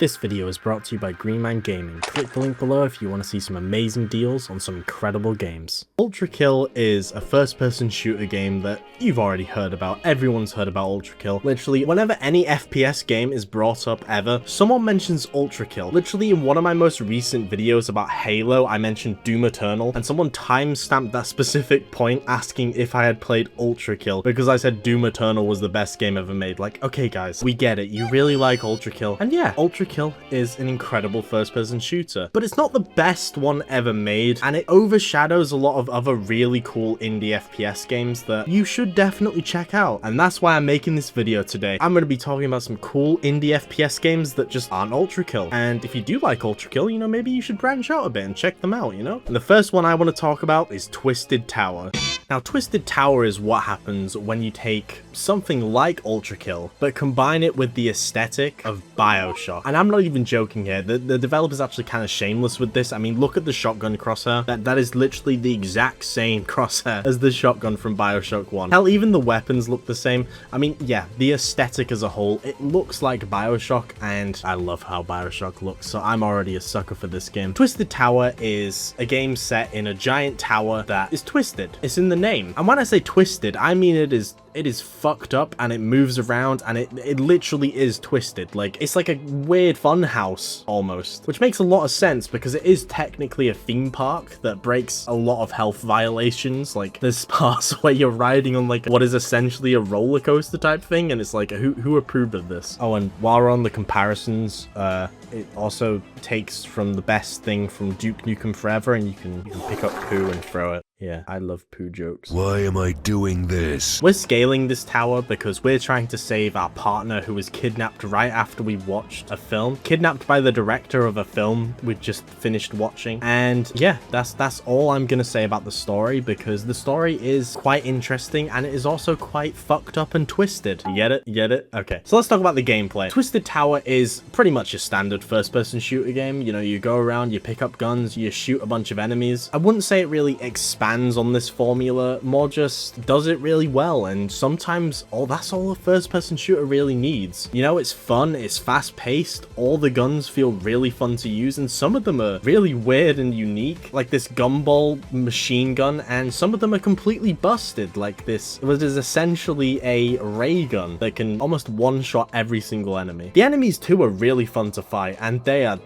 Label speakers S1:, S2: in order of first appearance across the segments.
S1: This video is brought to you by GreenManGaming. Click the link below if you want to see some amazing deals on some incredible games. ULTRAKILL is a first-person shooter game that you've already heard about. Everyone's heard about ULTRAKILL. Literally, whenever any FPS game is brought up ever, someone mentions ULTRAKILL. Literally, in one of my most recent videos about Halo, I mentioned Doom Eternal, and someone timestamped that specific point asking if I had played ULTRAKILL because I said Doom Eternal was the best game ever made. Like, okay guys, we get it. You really like ULTRAKILL. And yeah, ULTRAKILL is an incredible first-person shooter, but it's not the best one ever made, and it overshadows a lot of other really cool indie FPS games that you should definitely check out, and that's why I'm making this video today. I'm going to be talking about some cool indie FPS games that just aren't ULTRAKILL, and if you do like ULTRAKILL, you know, maybe you should branch out a bit and check them out, you know? And the first one I want to talk about is Twisted Tower. Now, Twisted Tower is what happens when you take something like ULTRAKILL, but combine it with the aesthetic of BioShock. And I'm not even joking here, the developer's actually kind of shameless with this. I mean, look at the shotgun crosshair. That is literally the exact same crosshair as the shotgun from BioShock 1. Hell, even the weapons look the same. I mean, yeah, the aesthetic as a whole, it looks like BioShock, and I love how BioShock looks, so I'm already a sucker for this game. Twisted Tower is a game set in a giant tower that is twisted. It's in the name. And when I say twisted, I mean it is fucked up and it moves around and it literally is twisted. Like, it's like a weird fun house almost, which makes a lot of sense because it is technically a theme park that breaks a lot of health violations. Like, there's parts where you're riding on like what is essentially a roller coaster type thing, and it's like, who approved of this? Oh, and while we're on the comparisons, it also takes from the best thing from Duke Nukem Forever, and you can pick up poo and throw it. Yeah, I love poo jokes.
S2: Why am I doing this?
S1: We're scaling this tower because we're trying to save our partner who was kidnapped right after we watched a film. Kidnapped by the director of a film we just finished watching. And yeah, that's all I'm gonna say about the story, because the story is quite interesting and it is also quite fucked up and twisted. You get it? You get it? Okay. So let's talk about the gameplay. Twisted Tower is pretty much a standard first-person shooter game. You know, you go around, you pick up guns, you shoot a bunch of enemies. I wouldn't say it really expands on this formula, more just does it really well, and sometimes that's all a first-person shooter really needs. You know, it's fun, it's fast-paced, all the guns feel really fun to use, and some of them are really weird and unique, like this gumball machine gun, and some of them are completely busted, like this. It was essentially a ray gun that can almost one-shot every single enemy. The enemies too are really fun to fight, and they're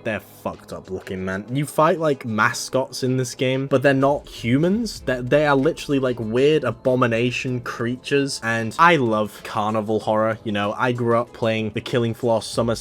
S1: fucked up looking, man. You fight like mascots in this game, but they're not humans. They are literally like weird abomination creatures, and I love carnival horror. You know, I grew up playing the Killing Floor Summer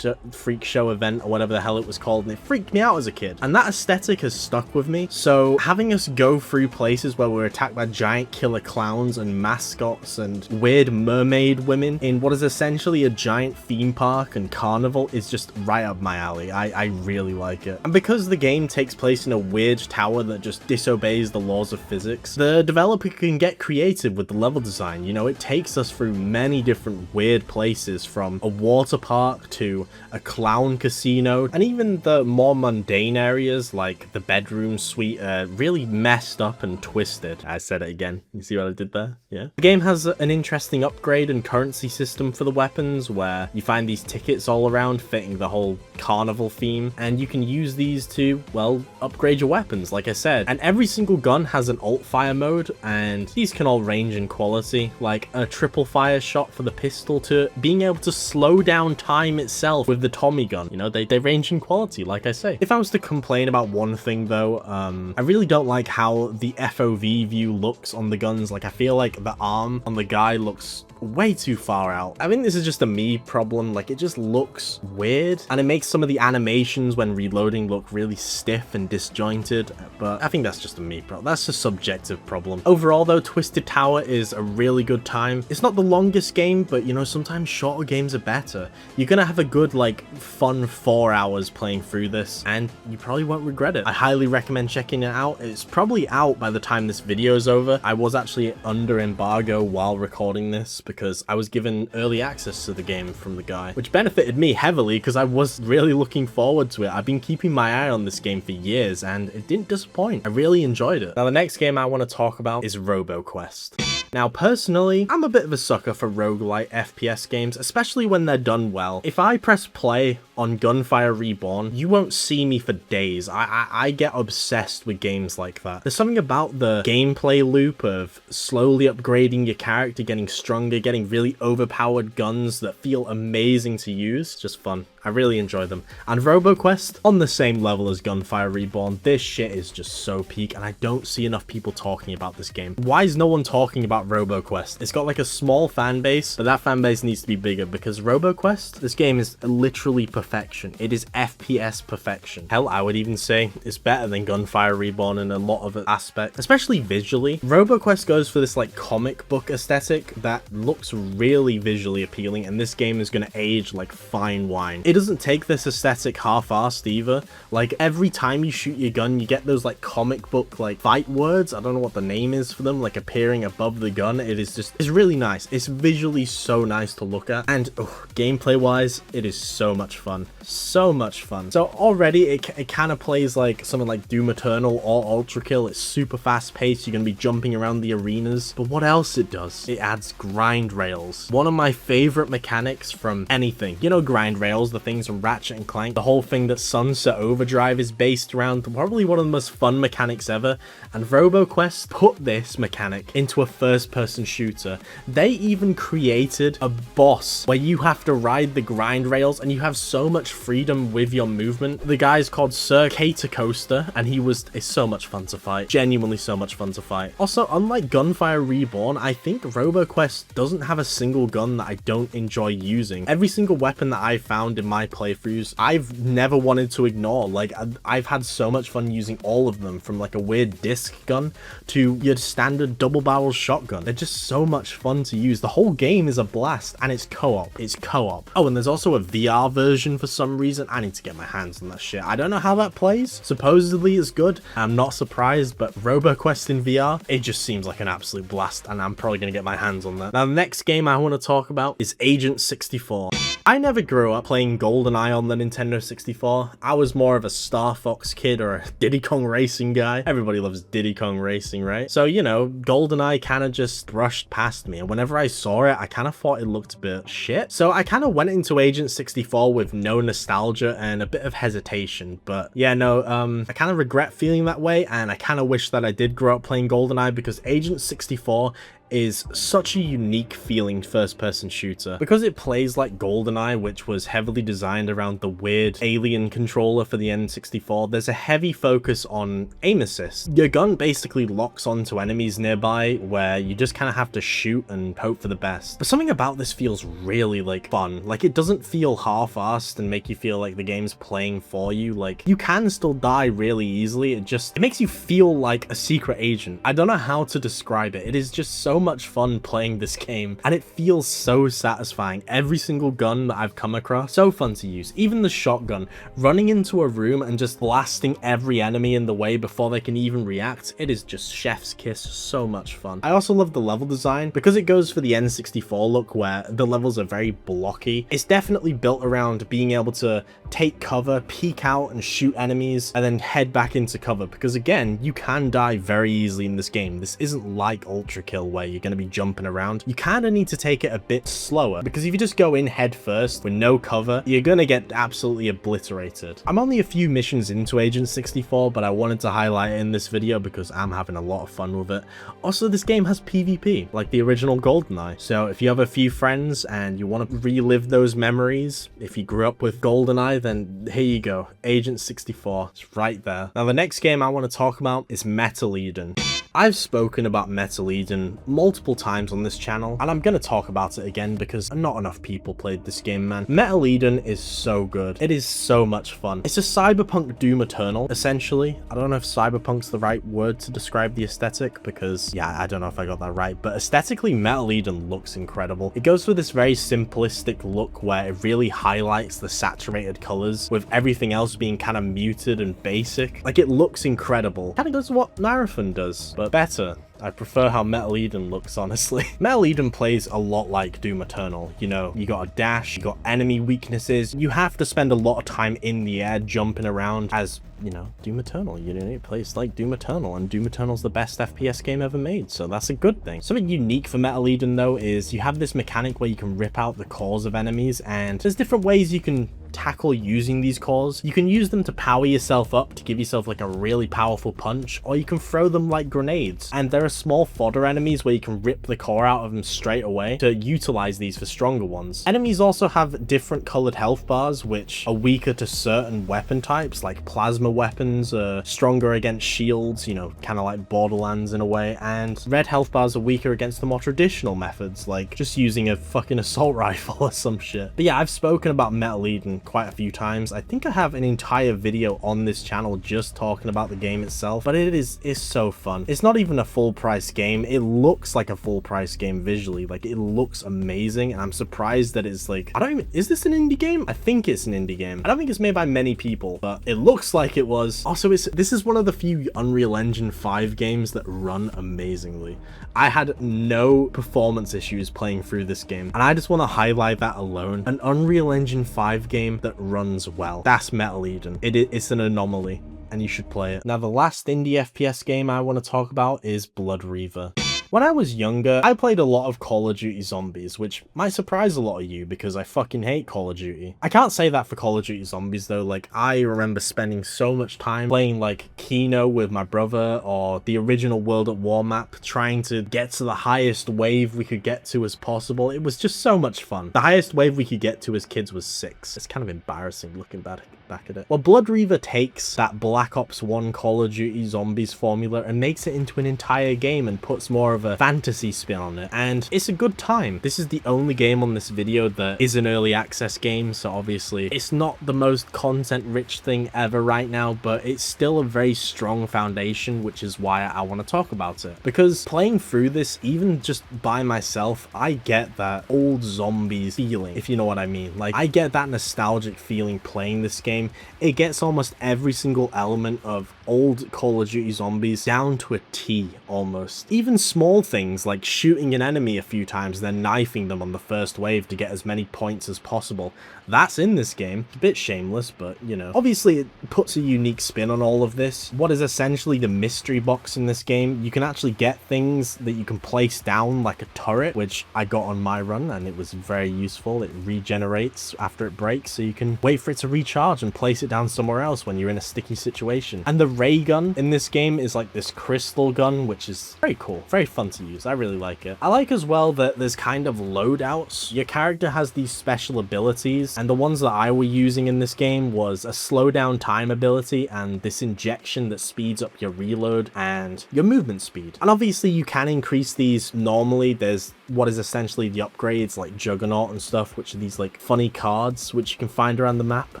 S1: Freak Show event, or whatever the hell it was called, and it freaked me out as a kid, and that aesthetic has stuck with me. So having us go through places where we're attacked by giant killer clowns and mascots and weird mermaid women in what is essentially a giant theme park and carnival is just right up my alley. I really like it. And because the game takes place in a weird tower that just disobeys the laws of physics, the developer can get creative with the level design. You know, it takes us through many different weird places, from a water park to a clown casino, and even the more mundane areas like the bedroom suite are really messed up and twisted. I said it again. You see what I did there? Yeah. The game has an interesting upgrade and currency system for the weapons, where you find these tickets all around fitting the whole carnival theme, and you can use these to, well, upgrade your weapons, like I said. And every single gun has an alt fire mode, and these can all range in quality, like a triple fire shot for the pistol to being able to slow down time itself with the Tommy gun. You know, they range in quality, like I say. If I was to complain about one thing though, I really don't like how the FOV view looks on the guns. Like, I feel like the arm on the guy looks way too far out. I think this is just a me problem. Like, it just looks weird, and it makes some of the animations when reloading look really stiff and disjointed, but I think that's just a me problem. That's a subjective problem. Overall though, Twisted Tower is a really good time. It's not the longest game, but you know, sometimes shorter games are better. You're gonna have a good, like, fun 4 hours playing through this, and you probably won't regret it. I highly recommend checking it out. It's probably out by the time this video is over. I was actually under embargo while recording this because I was given early access to the game from the guy, which benefited me heavily because I was really looking forward to it. I've been keeping my eye on this game for years, and it didn't disappoint. I really enjoyed it. Now, the next game I want to talk about is Roboquest. Now, personally, I'm a bit of a sucker for roguelite FPS games, especially when they're done well. If I press play on Gunfire Reborn, you won't see me for days. I get obsessed with games like that. There's something about the gameplay loop of slowly upgrading your character, getting stronger, getting really overpowered guns that feel amazing to use. Just fun. I really enjoy them. And Roboquest, on the same level as Gunfire Reborn, this shit is just so peak, and I don't see enough people talking about this game. Why is no one talking about Roboquest? It's got like a small fan base, but that fan base needs to be bigger, because Roboquest, this game is literally perfection. It is FPS perfection. Hell, I would even say it's better than Gunfire Reborn in a lot of aspects, especially visually. Roboquest goes for this like comic book aesthetic that looks really visually appealing, and this game is going to age like fine wine. It doesn't take this aesthetic half-assed either. Like, every time you shoot your gun, you get those like comic book like fight words, I don't know what the name is for them, like appearing above the gun. It's really nice. It's visually so nice to look at, and gameplay wise, it is so much fun. So much fun. So already it kind of plays like something like Doom Eternal or ULTRAKILL. It's super fast paced, you're gonna be jumping around the arenas, but what else it does? It adds grind rails. One of my favorite mechanics from anything. You know, grind rails, the things from Ratchet and Clank, the whole thing that Sunset Overdrive is based around, probably one of the most fun mechanics ever, and Roboquest put this mechanic into a first-person shooter. They even created a boss where you have to ride the grind rails, and you have so much freedom with your movement. The guy's called Sir Cater Coaster, and it's so much fun to fight. Genuinely so much fun to fight. Also, unlike Gunfire Reborn, I think Roboquest doesn't have a single gun that I don't enjoy using. Every single weapon that I've found in my playthroughs, I've never wanted to ignore. Like, I've had so much fun using all of them, from like a weird disc gun to your standard double barrel shotgun. They're just so much fun to use. The whole game is a blast, and it's co-op. It's co-op. Oh, and there's also a VR version for some reason. I need to get my hands on that shit. I don't know how that plays. Supposedly it's good. I'm not surprised, but Roboquest in VR, it just seems like an absolute blast, and I'm probably gonna get my hands on that. Now, the next game I want to talk about is Agent 64. I never grew up playing GoldenEye on the Nintendo 64. I was more of a Star Fox kid or a Diddy Kong Racing guy. Everybody loves Diddy Kong Racing, right? So, you know, GoldenEye kind of just brushed past me, and whenever I saw it, I kind of thought it looked a bit shit. So I kind of went into Agent 64 with no nostalgia and a bit of hesitation, but yeah, no, I kind of regret feeling that way, and I kind of wish that I did grow up playing GoldenEye, because Agent 64 is such a unique feeling first-person shooter. Because it plays like GoldenEye, which was heavily designed around the weird alien controller for the N64, there's a heavy focus on aim assist. Your gun basically locks onto enemies nearby, where you just kind of have to shoot and hope for the best. But something about this feels really like fun. Like, it doesn't feel half-assed and make you feel like the game's playing for you. Like, you can still die really easily. It makes you feel like a secret agent. I don't know how to describe it. It is just so much fun playing this game, and it feels so satisfying. Every single gun that I've come across, so fun to use. Even the shotgun, running into a room and just blasting every enemy in the way before they can even react, it is just chef's kiss. So much fun. I also love the level design, because it goes for the N64 look where the levels are very blocky. It's definitely built around being able to take cover, peek out and shoot enemies, and then head back into cover, because again, you can die very easily in this game. This isn't like ULTRAKILL where you're going to be jumping around. You kind of need to take it a bit slower, because if you just go in head first with no cover, you're going to get absolutely obliterated. I'm only a few missions into Agent 64, but I wanted to highlight it in this video because I'm having a lot of fun with it. Also, this game has PvP, like the original GoldenEye. So if you have a few friends and you want to relive those memories, if you grew up with GoldenEye, then here you go. Agent 64. It's right there. Now, the next game I want to talk about is Metal Eden. I've spoken about Metal Eden multiple times on this channel, and I'm gonna talk about it again because not enough people played this game, man. Metal Eden is so good. It is so much fun. It's a cyberpunk Doom Eternal, essentially. I don't know if cyberpunk's the right word to describe the aesthetic, because, yeah, I don't know if I got that right, but aesthetically, Metal Eden looks incredible. It goes for this very simplistic look where it really highlights the saturated colors, with everything else being kind of muted and basic. Like, it looks incredible. Kind of goes to what Marathon does, but better. I prefer how Metal Eden looks, honestly. Metal Eden plays a lot like Doom Eternal. You know, you got a dash, you got enemy weaknesses. You have to spend a lot of time in the air jumping around as, you know, Doom Eternal. You know, it plays like Doom Eternal, and Doom Eternal's the best FPS game ever made, so that's a good thing. Something unique for Metal Eden, though, is you have this mechanic where you can rip out the cores of enemies, and there's different ways you can tackle using these cores. You can use them to power yourself up to give yourself like a really powerful punch, or you can throw them like grenades. And there are small fodder enemies where you can rip the core out of them straight away to utilize these for stronger ones. Enemies also have different colored health bars, which are weaker to certain weapon types, like plasma weapons are stronger against shields, you know, kind of like Borderlands in a way, and red health bars are weaker against the more traditional methods, like just using a fucking assault rifle or some shit. But yeah, I've spoken about Metal Eden quite a few times. I think I have an entire video on this channel just talking about the game itself, but it's so fun. It's not even a full price game. It looks like a full price game visually. Like, it looks amazing, and I'm surprised that it's like, is this an indie game? I think it's an indie game. I don't think it's made by many people, but it looks like it was. Also, this is one of the few Unreal Engine 5 games that run amazingly. I had no performance issues playing through this game, and I just want to highlight that alone. An Unreal Engine 5 game that runs well. That's Metal Eden. It's an anomaly, and you should play it. Now, the last indie FPS game I want to talk about is Blood Reaver. When I was younger, I played a lot of Call of Duty Zombies, which might surprise a lot of you because I fucking hate Call of Duty. I can't say that for Call of Duty Zombies though. Like, I remember spending so much time playing like Kino with my brother, or the original World at War map, trying to get to the highest wave we could get to as possible. It was just so much fun. The highest wave we could get to as kids was 6. It's kind of embarrassing looking back at it. Well, Blood Reaver takes that Black Ops 1 Call of Duty Zombies formula and makes it into an entire game and puts more of a fantasy spin on it, and it's a good time. This is the only game on this video that is an early access game, so obviously it's not the most content rich thing ever right now, but it's still a very strong foundation, which is why I want to talk about it. Because playing through this, even just by myself, I get that old Zombies feeling, if you know what I mean. Like, I get that nostalgic feeling playing this game. It gets almost every single element of old Call of Duty Zombies down to a T almost. Even small things like shooting an enemy a few times, then knifing them on the first wave to get as many points as possible. That's in this game. A bit shameless, but you know. Obviously, it puts a unique spin on all of this. What is essentially the mystery box in this game, you can actually get things that you can place down like a turret, which I got on my run, and it was very useful. It regenerates after it breaks, so you can wait for it to recharge and place it down somewhere else when you're in a sticky situation. And the ray gun in this game is like this crystal gun, which is very cool, very fun to use. I really like it. I like as well that there's kind of loadouts. Your character has these special abilities, and the ones that I were using in this game was a slow down time ability and this injection that speeds up your reload and your movement speed. And obviously you can increase these normally. There's what is essentially the upgrades like Juggernaut and stuff, which are these like funny cards which you can find around the map,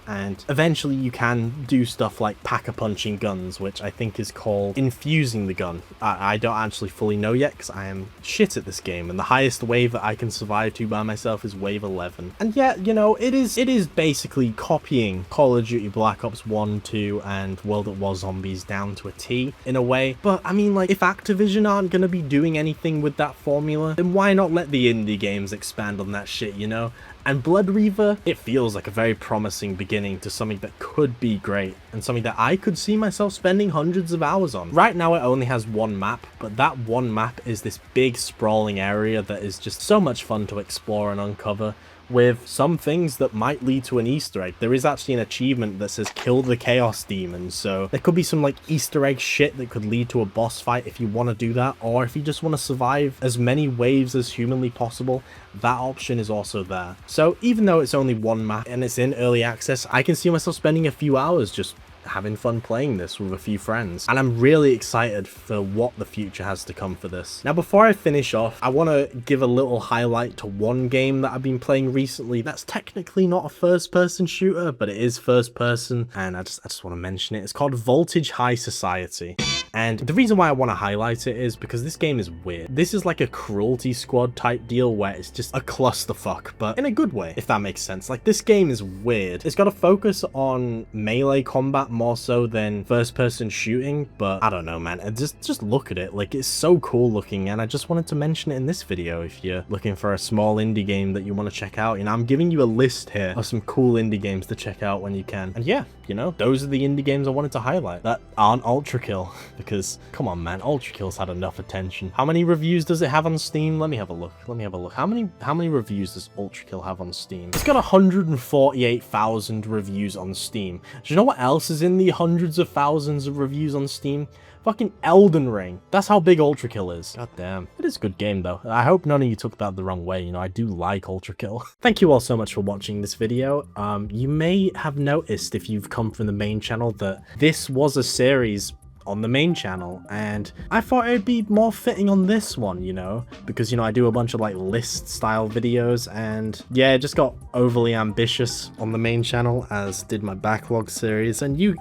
S1: and eventually you can do stuff like pack-a-punching guns, which I think is called infusing the gun. I don't actually fully know yet because I am shit at this game, and the highest wave that I can survive to by myself is wave 11. And yeah, you know, it is basically copying Call of Duty Black Ops 1, 2 and World at War Zombies down to a T in a way. But I mean, like, if Activision aren't gonna be doing anything with that formula, then why not let the indie games expand on that shit, you know? And Blood Reaver, it feels like a very promising beginning to something that could be great, and something that I could see myself spending hundreds of hours on. Right now it only has one map, but that one map is this big sprawling area that is just so much fun to explore and uncover, with some things that might lead to an Easter egg. There is actually an achievement that says kill the Chaos Demon, so there could be some like Easter egg shit that could lead to a boss fight if you want to do that, or if you just want to survive as many waves as humanly possible, that option is also there. So even though it's only one map and it's in early access, I can see myself spending a few hours just having fun playing this with a few friends, and I'm really excited for what the future has to come for this. Now, before I finish off, I want to give a little highlight to one game that I've been playing recently that's technically not a first-person shooter, but it is first-person, and I just want to mention it. It's called Voltage High Society. And the reason why I want to highlight it is because this game is weird. This is like a Cruelty Squad type deal where it's just a clusterfuck, but in a good way, if that makes sense. Like, this game is weird. It's got to focus on melee combat more so than first person shooting, but I don't know, man. Just look at it. Like, it's so cool looking, and I just wanted to mention it in this video if you're looking for a small indie game that you want to check out. You know, I'm giving you a list here of some cool indie games to check out when you can. And yeah, you know, those are the indie games I wanted to highlight that aren't ULTRAKILL, because come on, man, ULTRAKILL's had enough attention. How many reviews does it have on Steam? Let me have a look. How many reviews does ULTRAKILL have on Steam? It's got 148,000 reviews on Steam. Do you know what else is in the hundreds of thousands of reviews on Steam? Fucking Elden Ring. That's how big ULTRAKILL is. God damn. It is a good game though. I hope none of you took that the wrong way. You know, I do like ULTRAKILL. Thank you all so much for watching this video. You may have noticed if you've come from the main channel that this was a series on the main channel, and I thought it'd be more fitting on this one, you know, because, you know, I do a bunch of like list style videos, and yeah, it just got overly ambitious on the main channel, as did my backlog series, and you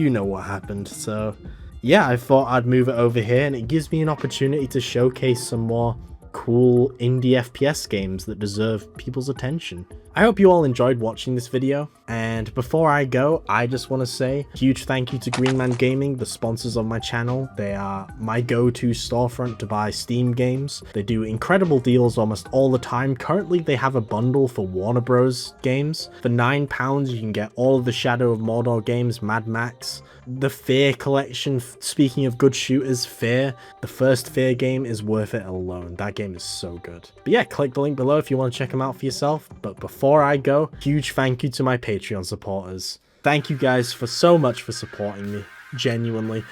S1: know what happened. So yeah, I thought I'd move it over here, and it gives me an opportunity to showcase some more cool indie FPS games that deserve people's attention. I hope you all enjoyed watching this video, and before I go, I just want to say huge thank you to GreenManGaming, the sponsors of my channel. They are my go-to storefront to buy Steam games. They do incredible deals almost all the time. Currently, they have a bundle for Warner Bros. Games. For £9, you can get all of the Shadow of Mordor games, Mad Max, the Fear collection. Speaking of good shooters, Fear, the first Fear game is worth it alone. That game is so good. But yeah, click the link below if you want to check them out for yourself. But before I go, huge thank you to my Patreon supporters. Thank you guys for so much for supporting me. Genuinely.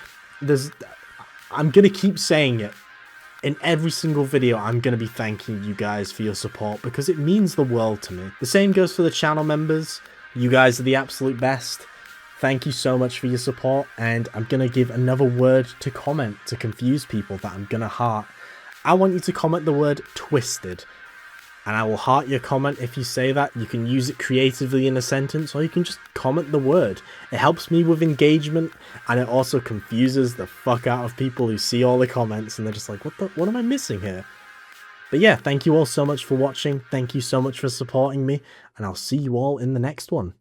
S1: I'm gonna keep saying it. In every single video, I'm going to be thanking you guys for your support because it means the world to me. The same goes for the channel members. You guys are the absolute best. Thank you so much for your support, and I'm going to give another word to comment to confuse people that I'm going to heart. I want you to comment the word twisted, and I will heart your comment if you say that. You can use it creatively in a sentence, or you can just comment the word. It helps me with engagement, and it also confuses the fuck out of people who see all the comments and they're just like, what am I missing here? But yeah, thank you all so much for watching. Thank you so much for supporting me, and I'll see you all in the next one.